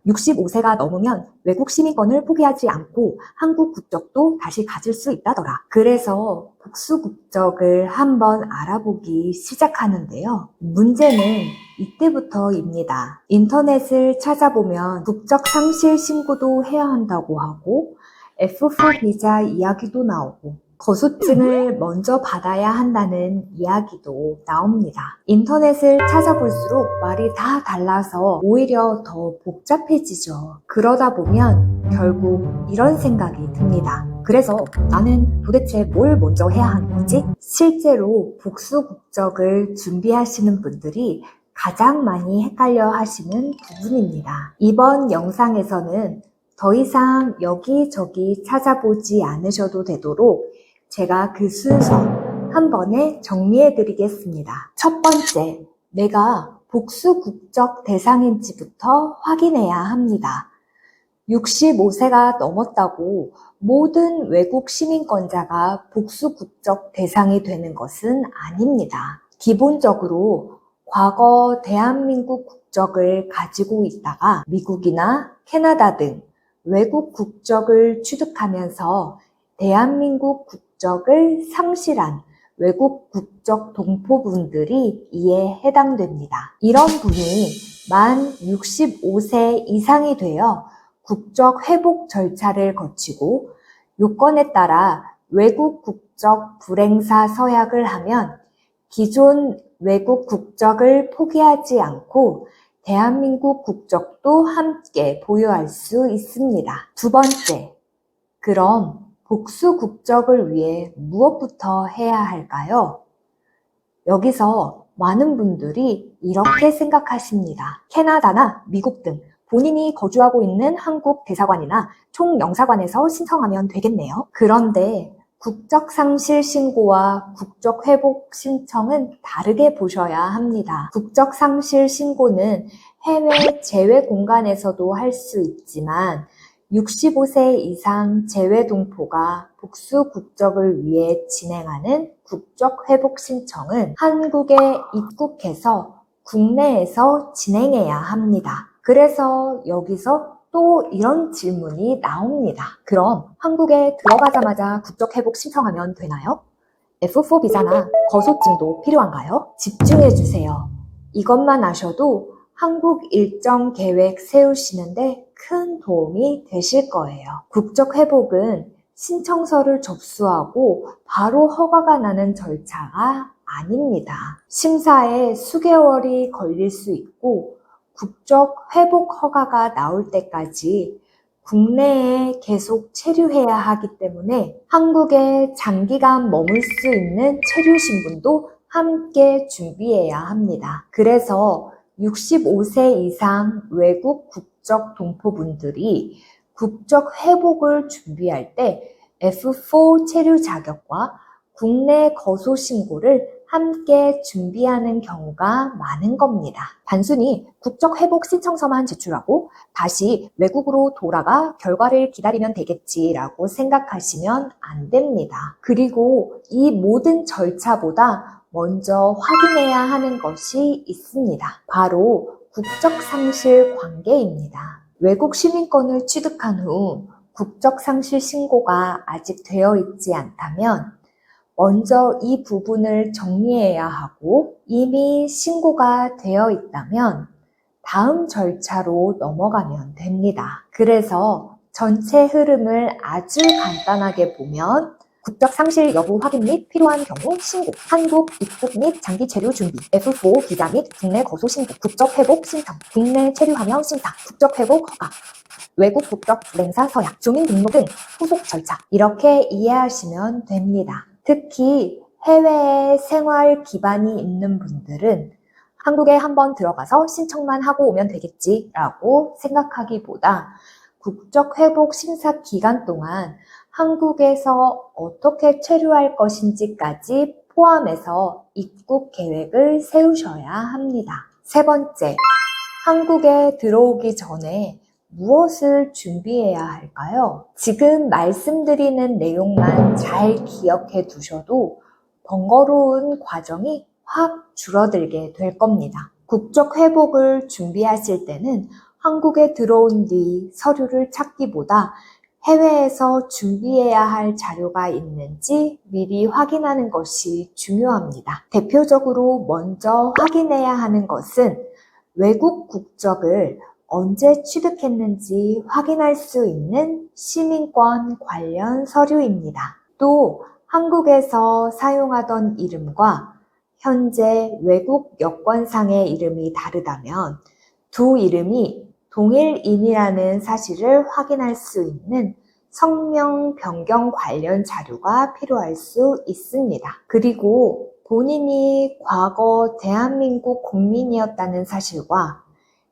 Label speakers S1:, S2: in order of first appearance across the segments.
S1: 65세가 넘으면 외국 시민권을 포기하지 않고 한국 국적도 다시 가질 수 있다더라. 그래서 복수 국적을 한번 알아보기 시작하는데요. 문제는 이때부터입니다. 인터넷을 찾아보면 국적 상실 신고도 해야 한다고 하고 F4 비자 이야기도 나오고 거소증을 먼저 받아야 한다는 이야기도 나옵니다. 인터넷을 찾아볼수록 말이 다 달라서 오히려 더 복잡해지죠. 그러다 보면 결국 이런 생각이 듭니다. 그래서 나는 도대체 뭘 먼저 해야 하는 거지? 실제로 복수 국적을 준비하시는 분들이 가장 많이 헷갈려 하시는 부분입니다. 이번 영상에서는 더 이상 여기저기 찾아보지 않으셔도 되도록 제가 그 순서 한 번에 정리해 드리겠습니다. 첫 번째, 내가 복수 국적 대상인지부터 확인해야 합니다. 65세가 넘었다고 모든 외국 시민권자가 복수 국적 대상이 되는 것은 아닙니다. 기본적으로 과거 대한민국 국적을 가지고 있다가 미국이나 캐나다 등 외국 국적을 취득하면서 대한민국 국적을 상실한 외국 국적 동포분들이 이에 해당됩니다. 이런 분이 만 65세 이상이 되어 국적 회복 절차를 거치고 요건에 따라 외국 국적 불행사 서약을 하면 기존 외국 국적을 포기하지 않고 대한민국 국적도 함께 보유할 수 있습니다. 두 번째, 그럼 복수 국적을 위해 무엇부터 해야 할까요? 여기서 많은 분들이 이렇게 생각하십니다. 캐나다나 미국 등 본인이 거주하고 있는 한국 대사관이나 총영사관에서 신청하면 되겠네요. 그런데 국적 상실 신고와 국적 회복 신청은 다르게 보셔야 합니다. 국적 상실 신고는 해외 재외 공간에서도 할 수 있지만 65세 이상 재외 동포가 복수 국적을 위해 진행하는 국적 회복 신청은 한국에 입국해서 국내에서 진행해야 합니다. 그래서 여기서 또 이런 질문이 나옵니다. 그럼 한국에 들어가자마자 국적 회복 신청하면 되나요? F4 비자나 거소증도 필요한가요? 집중해주세요. 이것만 아셔도 한국 일정 계획 세우시는데 큰 도움이 되실 거예요. 국적 회복은 신청서를 접수하고 바로 허가가 나는 절차가 아닙니다. 심사에 수개월이 걸릴 수 있고 국적 회복 허가가 나올 때까지 국내에 계속 체류해야 하기 때문에 한국에 장기간 머물 수 있는 체류 신분도 함께 준비해야 합니다. 그래서 65세 이상 외국 국적 동포분들이 국적 회복을 준비할 때 F4 체류 자격과 국내 거소 신고를 함께 준비하는 경우가 많은 겁니다. 단순히 국적 회복 신청서만 제출하고 다시 외국으로 돌아가 결과를 기다리면 되겠지라고 생각하시면 안 됩니다. 그리고 이 모든 절차보다 먼저 확인해야 하는 것이 있습니다. 바로 국적 상실 관계입니다. 외국 시민권을 취득한 후 국적 상실 신고가 아직 되어 있지 않다면 먼저 이 부분을 정리해야 하고 이미 신고가 되어 있다면 다음 절차로 넘어가면 됩니다. 그래서 전체 흐름을 아주 간단하게 보면 국적 상실 여부 확인 및 필요한 경우 신고, 한국 입국 및 장기 체류 준비, F4 비자 및 국내 거소 신고, 국적 회복 신청, 국내 체류하면 심사, 국적 회복 허가, 외국 국적 불행사 서약, 주민 등록 등 후속 절차 이렇게 이해하시면 됩니다. 특히 해외에 생활 기반이 있는 분들은 한국에 한번 들어가서 신청만 하고 오면 되겠지라고 생각하기보다 국적 회복 심사 기간 동안 한국에서 어떻게 체류할 것인지까지 포함해서 입국 계획을 세우셔야 합니다. 세 번째, 한국에 들어오기 전에 무엇을 준비해야 할까요? 지금 말씀드리는 내용만 잘 기억해 두셔도 번거로운 과정이 확 줄어들게 될 겁니다. 국적 회복을 준비하실 때는 한국에 들어온 뒤 서류를 찾기보다 해외에서 준비해야 할 자료가 있는지 미리 확인하는 것이 중요합니다. 대표적으로 먼저 확인해야 하는 것은 외국 국적을 언제 취득했는지 확인할 수 있는 시민권 관련 서류입니다. 또 한국에서 사용하던 이름과 현재 외국 여권상의 이름이 다르다면 두 이름이 동일인이라는 사실을 확인할 수 있는 성명 변경 관련 자료가 필요할 수 있습니다. 그리고 본인이 과거 대한민국 국민이었다는 사실과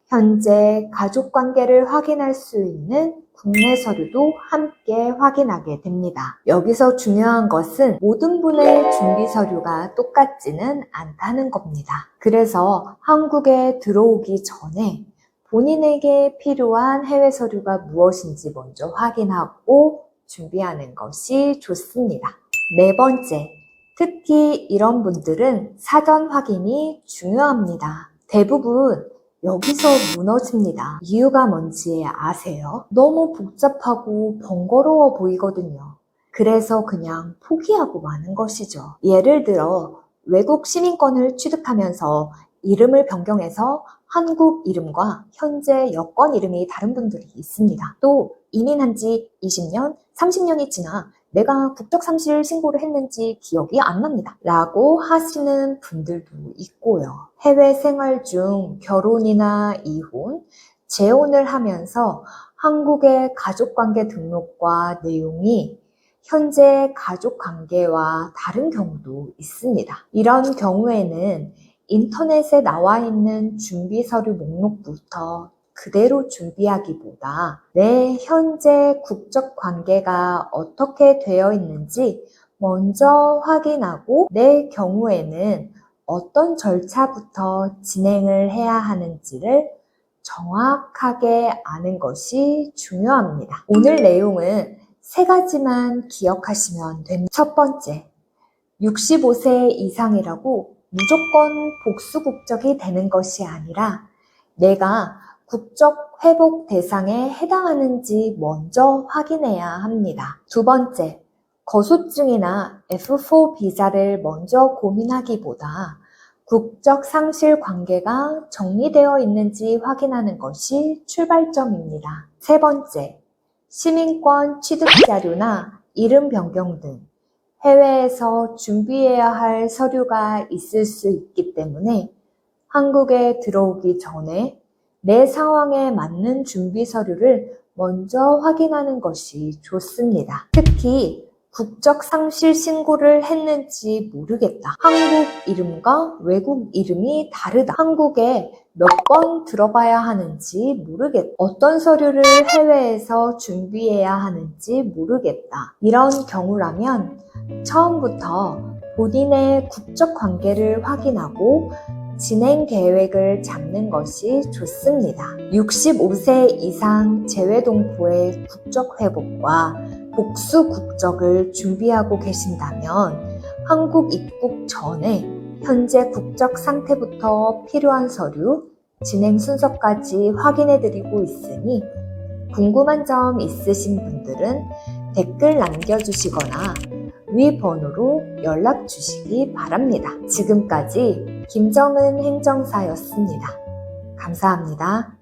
S1: 현재 가족관계를 확인할 수 있는 국내 서류도 함께 확인하게 됩니다. 여기서 중요한 것은 모든 분의 준비 서류가 똑같지는 않다는 겁니다. 그래서 한국에 들어오기 전에 본인에게 필요한 해외 서류가 무엇인지 먼저 확인하고 준비하는 것이 좋습니다. 네 번째, 특히 이런 분들은 사전 확인이 중요합니다. 대부분 여기서 무너집니다. 이유가 뭔지 아세요? 너무 복잡하고 번거로워 보이거든요. 그래서 그냥 포기하고 마는 것이죠. 예를 들어 외국 시민권을 취득하면서 이름을 변경해서 한국 이름과 현재 여권 이름이 다른 분들이 있습니다. 또 이민한 지 20년, 30년이 지나 내가 국적 상실 신고를 했는지 기억이 안 납니다. 라고 하시는 분들도 있고요. 해외 생활 중 결혼이나 이혼, 재혼을 하면서 한국의 가족관계 등록과 내용이 현재 가족관계와 다른 경우도 있습니다. 이런 경우에는 인터넷에 나와 있는 준비 서류 목록부터 그대로 준비하기보다 내 현재 국적 관계가 어떻게 되어 있는지 먼저 확인하고 내 경우에는 어떤 절차부터 진행을 해야 하는지를 정확하게 아는 것이 중요합니다. 오늘 내용은 3가지만 기억하시면 됩니다. 첫 번째, 65세 이상이라고 무조건 복수 국적이 되는 것이 아니라 내가 국적 회복 대상에 해당하는지 먼저 확인해야 합니다. 두 번째, 거소증이나 F4 비자를 먼저 고민하기보다 국적 상실 관계가 정리되어 있는지 확인하는 것이 출발점입니다. 세 번째, 시민권 취득 자료나 이름 변경 등 해외에서 준비해야 할 서류가 있을 수 있기 때문에 한국에 들어오기 전에 내 상황에 맞는 준비 서류를 먼저 확인하는 것이 좋습니다. 특히 국적 상실 신고를 했는지 모르겠다. 한국 이름과 외국 이름이 다르다. 한국에 몇 번 들어가야 하는지 모르겠다. 어떤 서류를 해외에서 준비해야 하는지 모르겠다. 이런 경우라면 처음부터 본인의 국적 관계를 확인하고 진행 계획을 잡는 것이 좋습니다. 65세 이상 재외동포의 국적 회복과 복수 국적을 준비하고 계신다면 한국 입국 전에 현재 국적 상태부터 필요한 서류, 진행 순서까지 확인해드리고 있으니 궁금한 점 있으신 분들은 댓글 남겨주시거나 위 번호로 연락 주시기 바랍니다. 지금까지 김정은 행정사였습니다. 감사합니다.